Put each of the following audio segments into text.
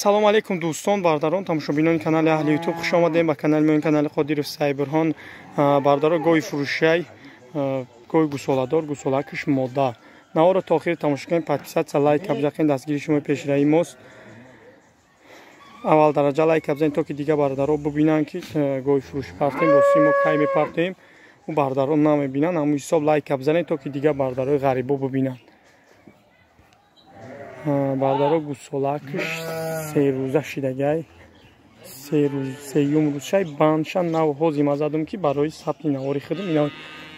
салому алейкум дӯстон бардарон тамошобинони канали аҳли ютуб хуш омадем ба канали моин канали Қодиров Сайбурҳон. Бардаро гоҳи фурӯшай гоҳи гусоладор гусолакиш мода наора то охир тамошо кунед. Подписатсия лайк абзақин дастгири шумои пешраи мост. аввал дараҷа лайк абзақин то ки дига бардаро бубинанд ки гоҳи фурӯш партем бо симо кай мепартем у бардаро намебинанд. ҳамун ҳисоб лайк абзанед то ки дига бардарои ғарибо бубинанд. бардаро гусолакиш серӯза шидагай сеюм рӯзшай банша нав ҳозим азадум ки барои сабти навори худум ина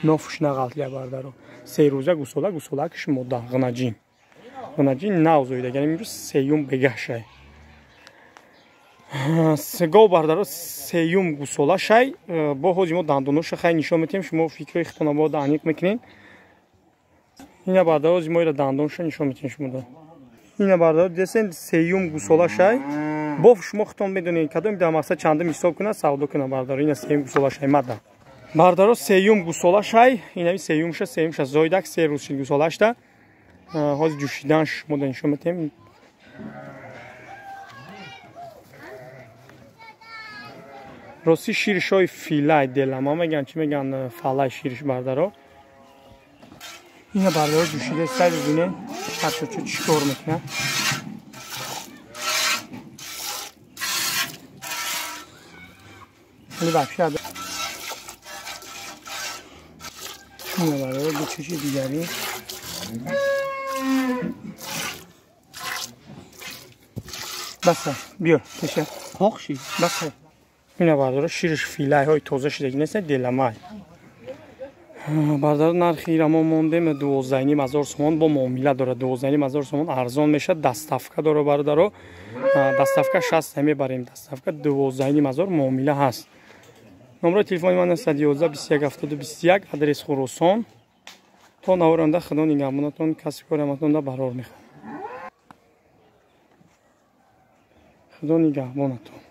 нофуш нағалтия бардаро серӯза гусолакиш мода ғнаҷин нав зоидагай имрӯз сеюм бегашай го бардаро сеюм гусолашай бо ҳозимо дандоноша хай нишон метем шумо фикрои хитона бо аниқ мекунед. ина бардаро ҳозимоира дандоноша нишон метем шумо ина бардаро десен сеюм гусолашай бо шумо хитон медонед кадом дар мақсад чандум ҳисоб кунад савдо кунад бардаро ина сеюм гусолашай мада бардаро сеюм гусолашай инави сеюмша зоидак се рӯз шид гусолашта ҳози ҷӯшиданш мода нишон метем. рости ширишои филай делама меган чи меган фалай шириш бардаро ина бардаро ҷӯшида сай бибинед ҳарчочо чӣ кор мекунад. ина бардаро дучӯчи дигари баса биё теша ҳоқши баса ина бардаро шириш филайҳои тоза шидаги нест деламай бардаро нархи рамо мондем 12,500 сомон бо муомила дорад. 12,500 сомон арзон мешад. Даставка дора бардаро даставка 60 мебарем даставка 12,500 муомила ҳаст. номери телефони ман 111 21 70 21 адрес Хуросон то наворанда худо нигаҳбонатон каси кораматонда барор мехоҳам. худо нигаҳбонатон.